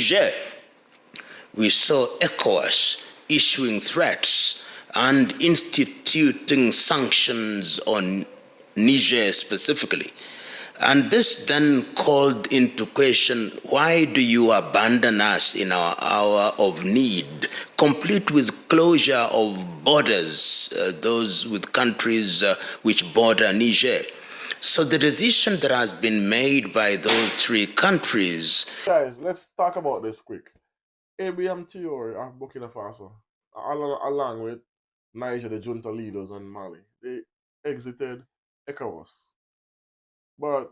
Niger, we saw ECOWAS issuing threats and instituting sanctions on Niger specifically. And this then called into question, why do you abandon us in our hour of need, complete with closure of borders, those with countries which border Niger? So the decision that has been made by those three countries. Guys, let's talk about this quick. ABM theory of Burkina Faso, along with Niger, the junta leaders, and Mali, they exited ECOWAS. But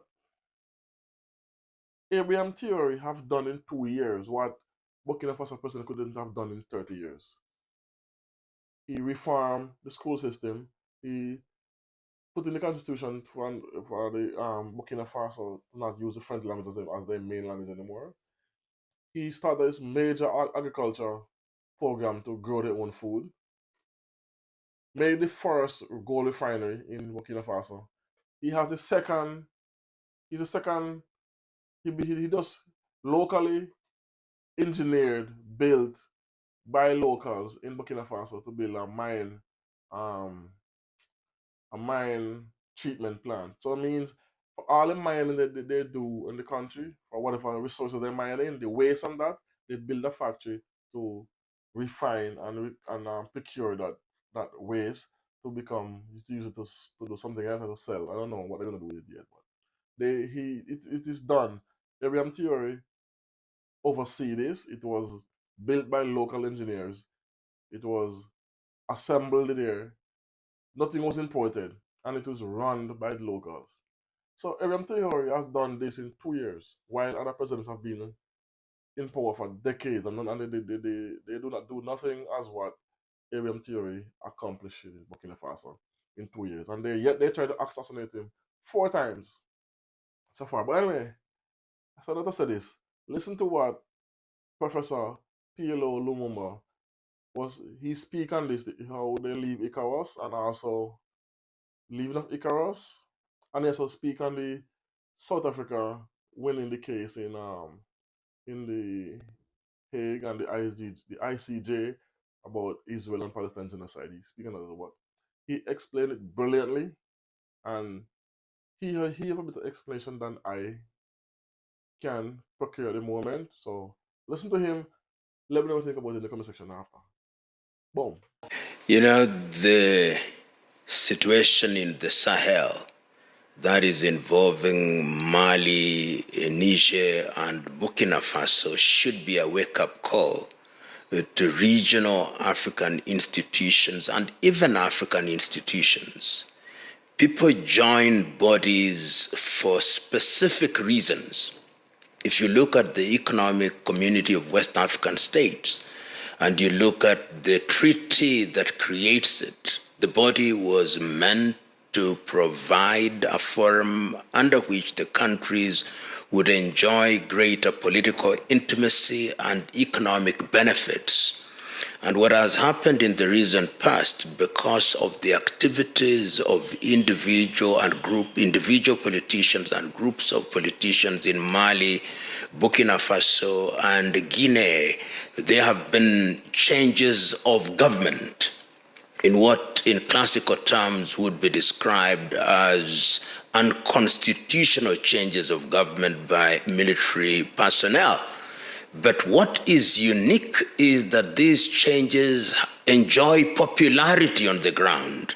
ABM theory have done in 2 years what Burkina Faso president couldn't have done in 30 years. He reformed the school system. He put in the constitution for the Burkina Faso to not use the French language as their main language anymore. He started this major agriculture program to grow their own food. Made the first gold refinery in Burkina Faso. He has the second. He's the second. He does locally engineered, built by locals in Burkina Faso to build a mine treatment plant. So it means for all the mining that they do in the country, or whatever resources they're mining, the waste on that, they build a factory to refine and procure that waste to use it to do something else and to sell. I don't know what they're gonna do with it yet, but it is done. Every theory oversee this. It was built by local engineers. It was assembled there. Nothing was imported, and it was run by the locals. So Abraham Traore has done this in 2 years, while other presidents have been in power for decades, and they do not do nothing as what Abraham Traore accomplished in Burkina Faso in 2 years, and they tried to assassinate him 4 times so far. But anyway, so let us say this. Listen to what Professor PLO Lumumba he speak on this, how they leave ECOWAS and also leaving of ECOWAS, and he also speak on the South Africa winning the case in the Hague and the ICJ about Israel and Palestine genocide. He's speaking of what he explained it brilliantly, and he have a better explanation than I can procure at the moment. So listen to him. Let me know what you think about it in the comment section after. Boom. You know, the situation in the Sahel that is involving Mali, Niger, and Burkina Faso should be a wake-up call to regional African institutions and even African institutions. People join bodies for specific reasons. If you look at the Economic Community of West African States, and you look at the treaty that creates it, the body was meant to provide a forum under which the countries would enjoy greater political intimacy and economic benefits. And what has happened in the recent past, because of the activities of individual politicians and groups of politicians in Mali, Burkina Faso, and Guinea, there have been changes of government in what in classical terms would be described as unconstitutional changes of government by military personnel. But what is unique is that these changes enjoy popularity on the ground.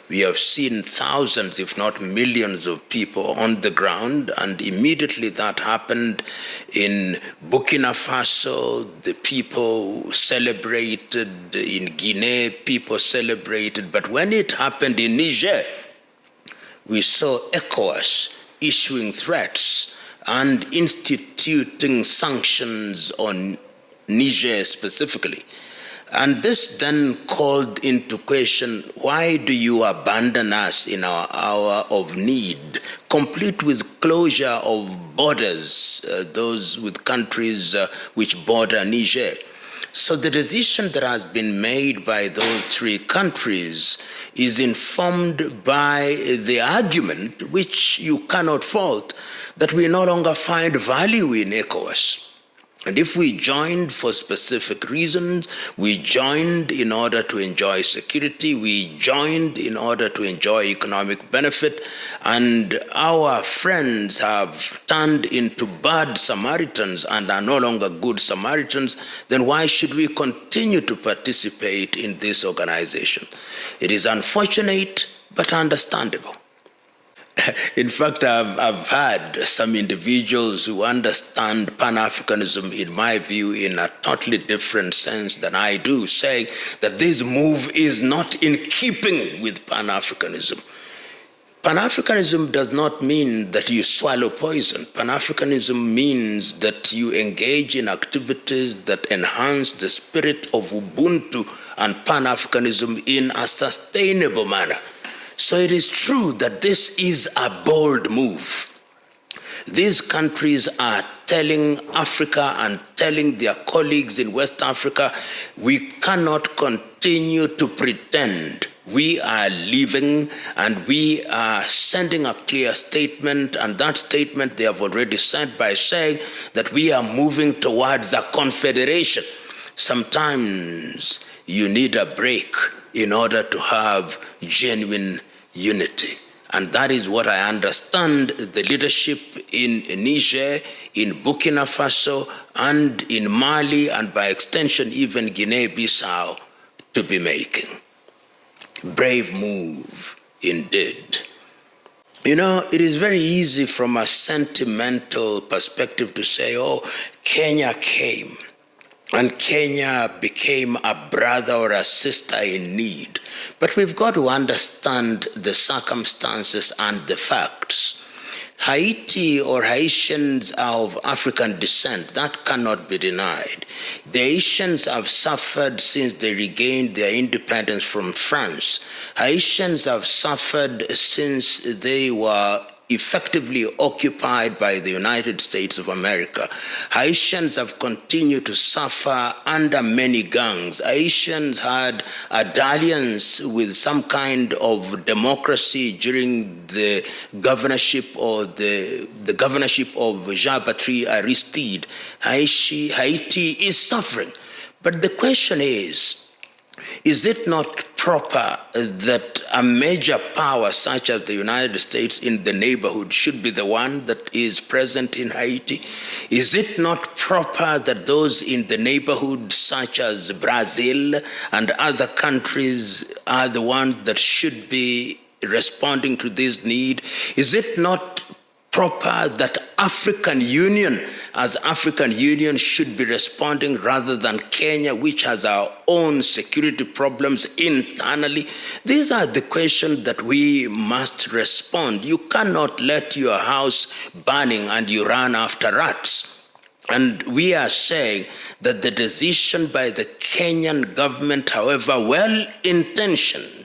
We have seen thousands, if not millions of people on the ground, and immediately that happened in Burkina Faso, the people celebrated, in Guinea, people celebrated, but when it happened in Niger, we saw ECOWAS issuing threats and instituting sanctions on Niger specifically. And this then called into question, why do you abandon us in our hour of need, complete with closure of borders, those with countries which border Niger? So the decision that has been made by those 3 countries is informed by the argument, which you cannot fault, that we no longer find value in ECOWAS. And if we joined for specific reasons, we joined in order to enjoy security, we joined in order to enjoy economic benefit, and our friends have turned into bad Samaritans and are no longer good Samaritans, then why should we continue to participate in this organization? It is unfortunate, but understandable. In fact, I've had some individuals who understand Pan-Africanism, in my view, in a totally different sense than I do, saying that this move is not in keeping with Pan-Africanism. Pan-Africanism does not mean that you swallow poison. Pan-Africanism means that you engage in activities that enhance the spirit of Ubuntu and Pan-Africanism in a sustainable manner. So it is true that this is a bold move. These countries are telling Africa and telling their colleagues in West Africa, we cannot continue to pretend we are leaving, and we are sending a clear statement, and that statement they have already sent by saying that we are moving towards a confederation. Sometimes you need a break in order to have genuine unity. And that is what I understand the leadership in Niger, in Burkina Faso, and in Mali, and by extension even Guinea-Bissau, to be making. Brave move indeed. You know, it is very easy from a sentimental perspective to say, oh, Kenya came, and Kenya became a brother or a sister in need. But we've got to understand the circumstances and the facts. Haiti or Haitians are of African descent. That cannot be denied. The Haitians have suffered since they regained their independence from France. Haitians have suffered since they were effectively occupied by the United States of America. Haitians have continued to suffer under many gangs. Haitians had a dalliance with some kind of democracy during the governorship or the governorship of Jean-Baptiste Aristide. Haiti is suffering. But the question is it not proper that a major power such as the United States in the neighborhood should be the one that is present in Haiti? Is it not proper that those in the neighborhood such as Brazil and other countries are the ones that should be responding to this need? Is it not proper that African Union, as African Union, should be responding rather than Kenya, which has our own security problems internally? These are the questions that we must respond. You cannot let your house burning and you run after rats. And we are saying that the decision by the Kenyan government, however well-intentioned,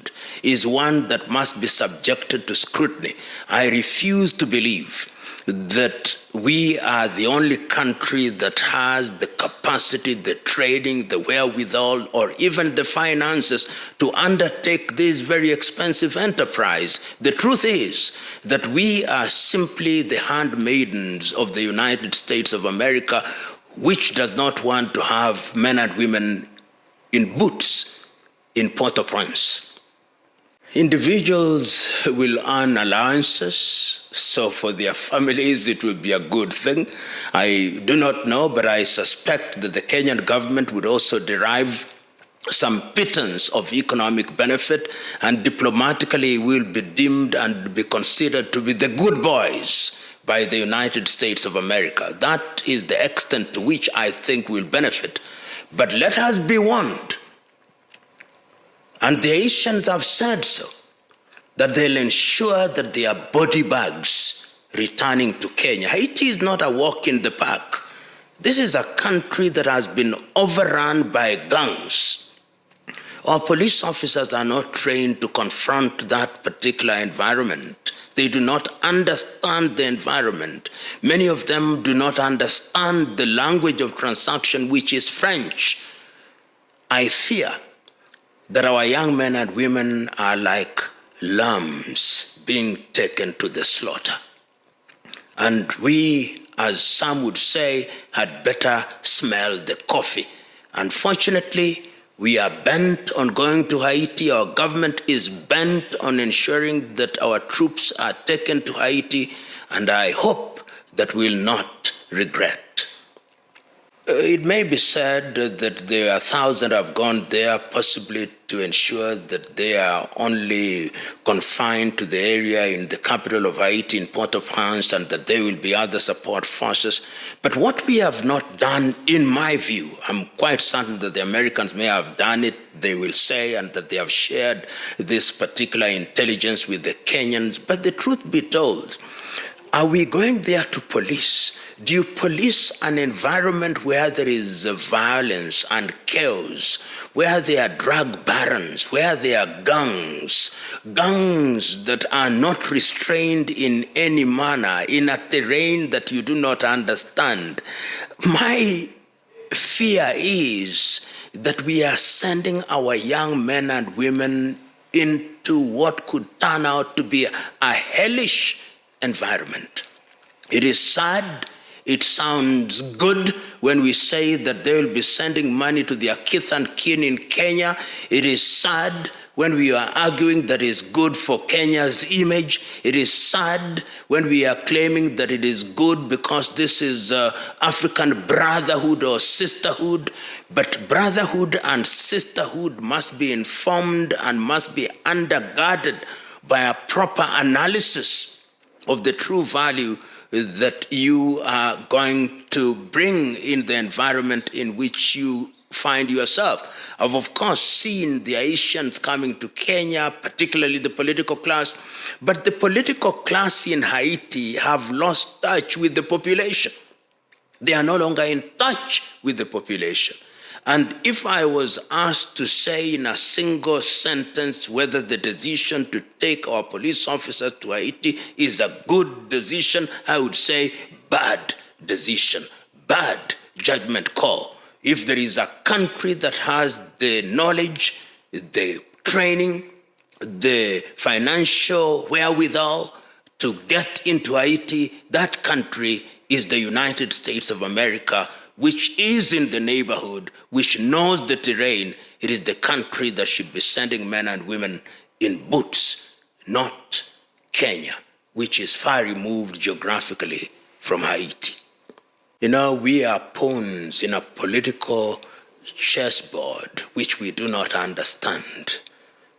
is one that must be subjected to scrutiny. I refuse to believe that we are the only country that has the capacity, the training, the wherewithal, or even the finances to undertake this very expensive enterprise. The truth is that we are simply the handmaidens of the United States of America, which does not want to have men and women in boots in Port-au-Prince. Individuals will earn allowances, so for their families it will be a good thing. I do not know, but I suspect that the Kenyan government would also derive some pittance of economic benefit, and diplomatically will be deemed and be considered to be the good boys by the United States of America. That is the extent to which I think we'll benefit. But let us be warned, and the Haitians have said so, that they'll ensure that there are body bags returning to Kenya. Haiti is not a walk in the park. This is a country that has been overrun by gangs. Our police officers are not trained to confront that particular environment. They do not understand the environment. Many of them do not understand the language of transaction, which is French. I fear that our young men and women are like lambs being taken to the slaughter. And we as some would say, had better smell the coffee. Unfortunately, we are bent on going to Haiti. Our government is bent on ensuring that our troops are taken to Haiti, and I hope that we'll not regret. It may be said that there are thousands have gone there possibly to ensure that they are only confined to the area in the capital of Haiti, in Port-au-Prince, and that there will be other support forces. But what we have not done, in my view, I'm quite certain that the Americans may have done it, they will say, and that they have shared this particular intelligence with the Kenyans. But the truth be told, are we going there to police? Do you police an environment where there is violence and chaos, where there are drug barons, where there are gangs that are not restrained in any manner, in a terrain that you do not understand? My fear is that we are sending our young men and women into what could turn out to be a hellish environment. It is sad. It sounds good when we say that they will be sending money to their kith and kin in Kenya. It is sad when we are arguing that it's good for Kenya's image. It is sad when we are claiming that it is good because this is African brotherhood or sisterhood. But brotherhood and sisterhood must be informed and must be undergirded by a proper analysis of the true value that you are going to bring in the environment in which you find yourself. I've of course seen the Haitians coming to Kenya, particularly the political class, but the political class in Haiti have lost touch with the population. They are no longer in touch with the population. And if I was asked to say in a single sentence whether the decision to take our police officers to Haiti is a good decision, I would say bad decision, bad judgment call. If there is a country that has the knowledge, the training, the financial wherewithal to get into Haiti, that country is the United States of America, which is in the neighborhood, which knows the terrain. It is the country that should be sending men and women in boots, not Kenya, which is far removed geographically from Haiti. You know, we are pawns in a political chessboard which we do not understand.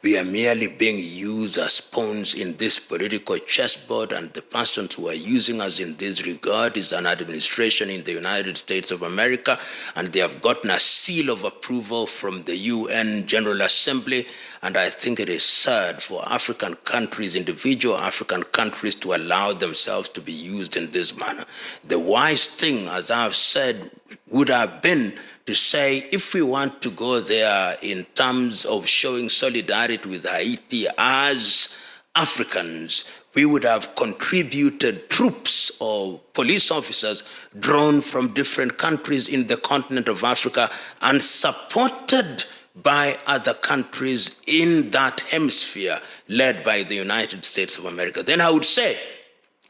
We are merely being used as pawns in this political chessboard, and the persons who are using us in this regard is an administration in the United States of America, and they have gotten a seal of approval from the UN General Assembly, and I think it is sad for African countries, individual African countries, to allow themselves to be used in this manner. The wise thing, as I've said, would have been to say, if we want to go there in terms of showing solidarity with Haiti as Africans, we would have contributed troops or police officers drawn from different countries in the continent of Africa and supported by other countries in that hemisphere led by the United States of America. Then I would say,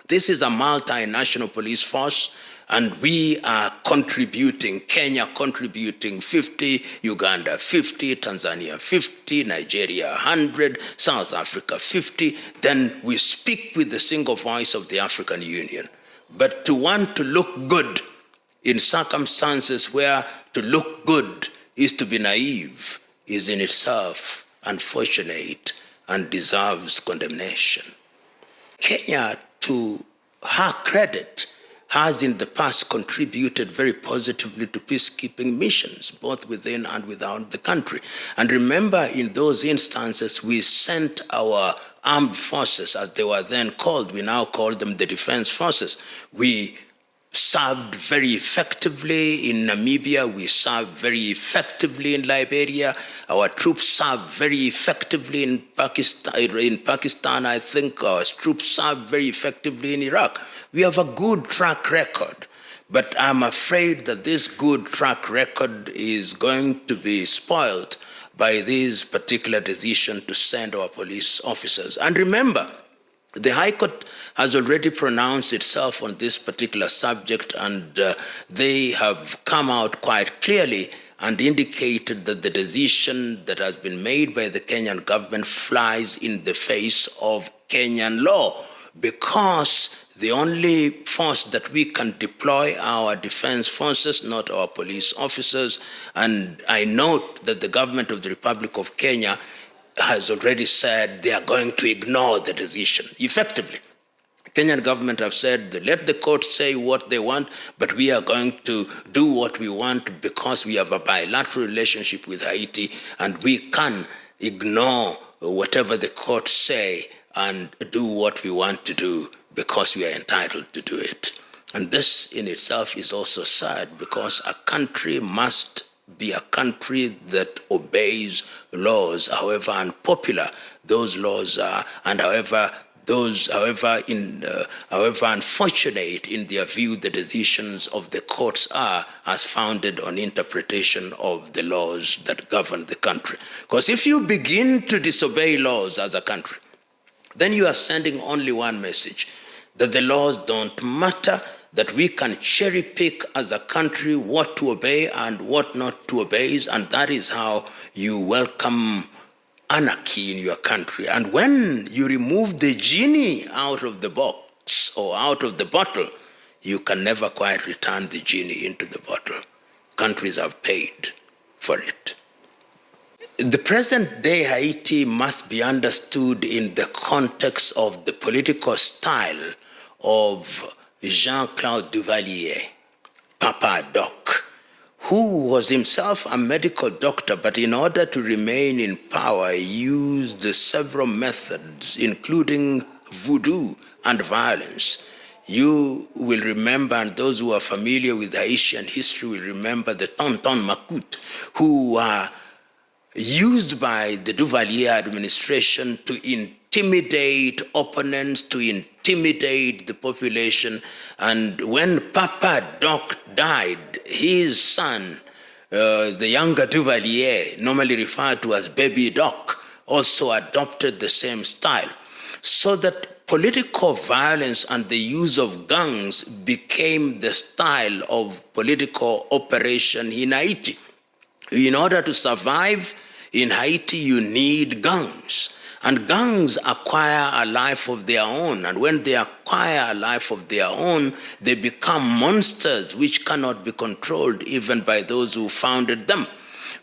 this is a multinational police force, and we are contributing, Kenya contributing 50, Uganda 50, Tanzania 50, Nigeria 100, South Africa 50. Then we speak with the single voice of the African Union. But to want to look good in circumstances where to look good is to be naive is in itself unfortunate and deserves condemnation. Kenya, to her credit, has in the past contributed very positively to peacekeeping missions, both within and without the country. And remember, in those instances, we sent our armed forces, as they were then called, we now call them the defense forces. We served very effectively in Namibia, we served very effectively in Liberia, our troops served very effectively in Pakistan, I think our troops served very effectively in Iraq. We have a good track record, but I'm afraid that this good track record is going to be spoiled by this particular decision to send our police officers. And remember, The High Court has already pronounced itself on this particular subject, and they have come out quite clearly and indicated that the decision that has been made by the Kenyan government flies in the face of Kenyan law, because the only force that we can deploy are our defense forces, not our police officers. And I note that the government of the Republic of Kenya has already said they are going to ignore the decision effectively. Kenyan government have said, let the courts say what they want, but we are going to do what we want because we have a bilateral relationship with Haiti, and we can ignore whatever the courts say and do what we want to do because we are entitled to do it. And this in itself is also sad, because a country must be a country that obeys laws, however unpopular those laws are, and however unfortunate in their view the decisions of the courts are, as founded on interpretation of the laws that govern the country. Because if you begin to disobey laws as a country, then you are sending only one message: that the laws don't matter, that we can cherry pick as a country what to obey and what not to obey, and that is how you welcome anarchy in your country. And when you remove the genie out of the box or out of the bottle, you can never quite return the genie into the bottle. Countries have paid for it. The present day Haiti must be understood in the context of the political style of Jean-Claude Duvalier, Papa Doc, who was himself a medical doctor, but in order to remain in power, used several methods, including voodoo and violence. You will remember, and those who are familiar with Haitian history will remember the Tonton Macoute, who were used by the Duvalier administration to intimidate opponents, to intimidate the population. And when Papa Doc died, his son, the younger Duvalier, normally referred to as Baby Doc, also adopted the same style. So that political violence and the use of gangs became the style of political operation in Haiti. In order to survive in Haiti, you need gangs. And gangs acquire a life of their own. And when they acquire a life of their own, they become monsters which cannot be controlled even by those who founded them.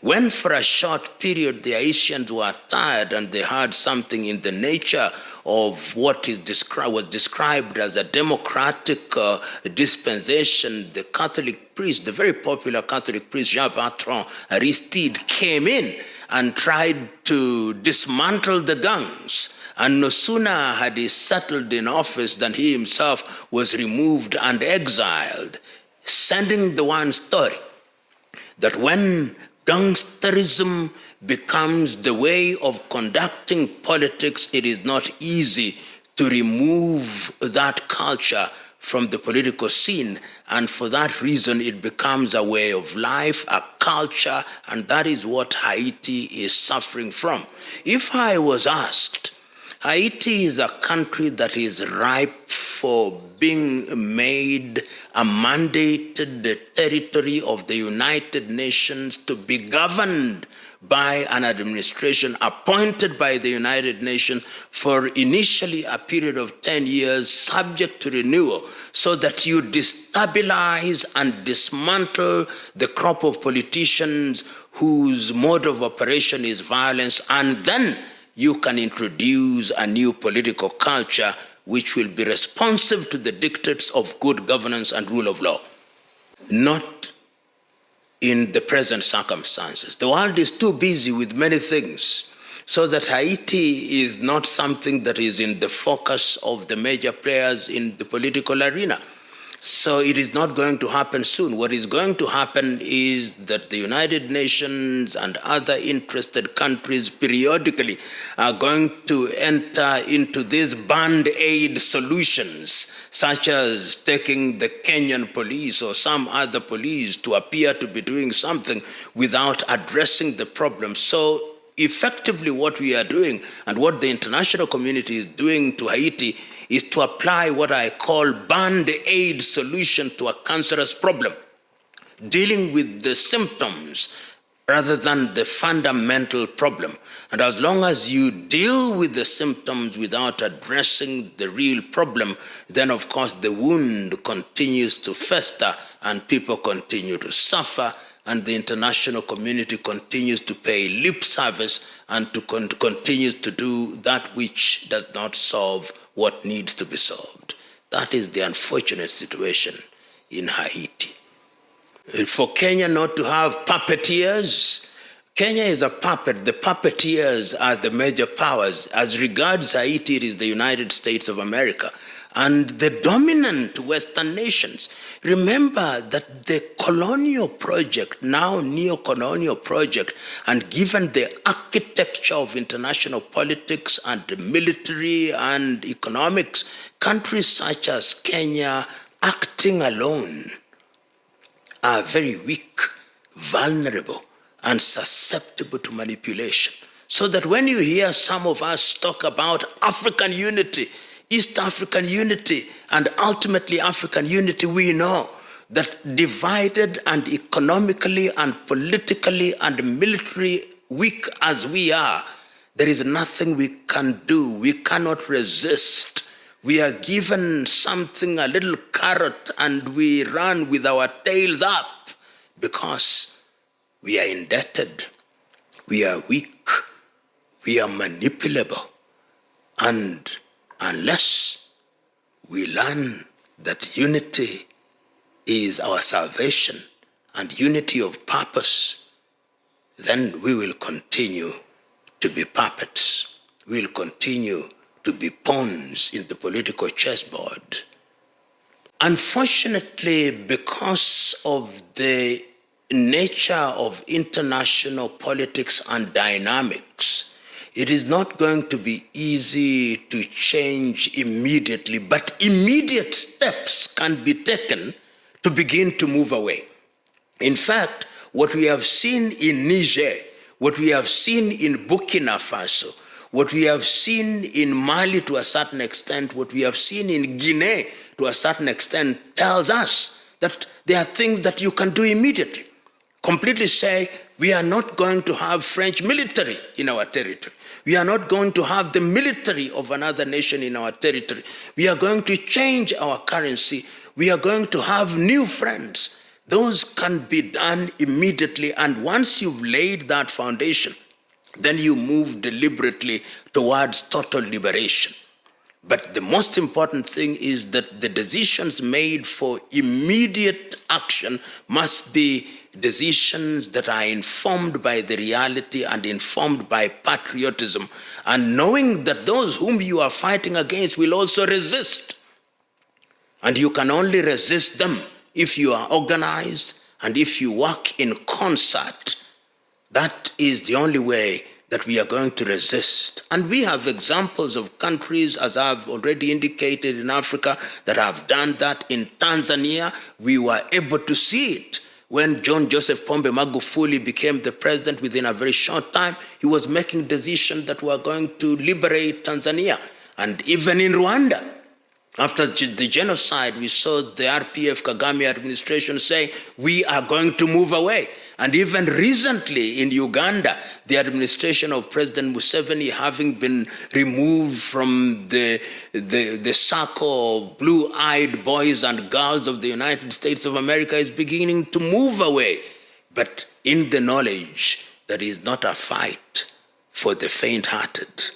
When for a short period the Haitians were tired and they had something in the nature of what was described as a democratic dispensation, the Catholic priest, the very popular Catholic priest Jean-Bertrand Aristide, came in and tried to dismantle the gangs. And no sooner had he settled in office than he himself was removed and exiled, sending the one story that when gangsterism becomes the way of conducting politics, it is not easy to remove that culture from the political scene. And for that reason, it becomes a way of life, a culture, and that is what Haiti is suffering from. If I was asked, Haiti is a country that is ripe for being made a mandated territory of the United Nations to be governed by an administration appointed by the United Nations for initially a period of 10 years, subject to renewal, so that you destabilize and dismantle the crop of politicians whose mode of operation is violence, and then you can introduce a new political culture which will be responsive to the dictates of good governance and rule of law. Not in the present circumstances. The world is too busy with many things, so that Haiti is not something that is in the focus of the major players in the political arena. So it is not going to happen soon. What is going to happen is that the United Nations and other interested countries periodically are going to enter into these band-aid solutions, such as taking the Kenyan police or some other police to appear to be doing something without addressing the problem. So effectively what we are doing and what the international community is doing to Haiti is to apply what I call band-aid solution to a cancerous problem, dealing with the symptoms rather than the fundamental problem. And as long as you deal with the symptoms without addressing the real problem, then of course the wound continues to fester and people continue to suffer, and the international community continues to pay lip service and to continues to do that which does not solve what needs to be solved. That is the unfortunate situation in Haiti. For Kenya not to have puppeteers, Kenya is a puppet. The puppeteers are the major powers. As regards Haiti, it is the United States of America and the dominant Western nations. Remember that the colonial project, now neo-colonial project, and given the architecture of international politics and military and economics, countries such as Kenya acting alone are very weak, vulnerable, and susceptible to manipulation. So that when you hear some of us talk about African unity, East African unity, and ultimately African unity, we know that divided and economically and politically and militarily weak as we are, there is nothing we can do. We cannot resist. We are given something, a little carrot, and we run with our tails up because we are indebted, we are weak, we are manipulable. And unless we learn that unity is our salvation and unity of purpose, then we will continue to be puppets. We will continue to be pawns in the political chessboard. Unfortunately, because of the nature of international politics and dynamics, it is not going to be easy to change immediately, but immediate steps can be taken to begin to move away. In fact, what we have seen in Niger, what we have seen in Burkina Faso, what we have seen in Mali to a certain extent, what we have seen in Guinea to a certain extent, tells us that there are things that you can do immediately. Completely say, we are not going to have French military in our territory. We are not going to have the military of another nation in our territory. We are going to change our currency. We are going to have new friends. Those can be done immediately. And once you've laid that foundation, then you move deliberately towards total liberation. But the most important thing is that the decisions made for immediate action must be decisions that are informed by the reality and informed by patriotism, and knowing that those whom you are fighting against will also resist. And you can only resist them if you are organized and if you work in concert. That is the only way that we are going to resist. And we have examples of countries, as I've already indicated, in Africa that have done that. In Tanzania, we were able to see it. When John Joseph Pombe Magufuli became the president, within a very short time, he was making decisions that were going to liberate Tanzania. And even in Rwanda, after the genocide, we saw the RPF Kagame administration saying, we are going to move away. And even recently in Uganda, the administration of President Museveni, having been removed from the circle of blue-eyed boys and girls of the United States of America, is beginning to move away. But in the knowledge that it is not a fight for the faint-hearted.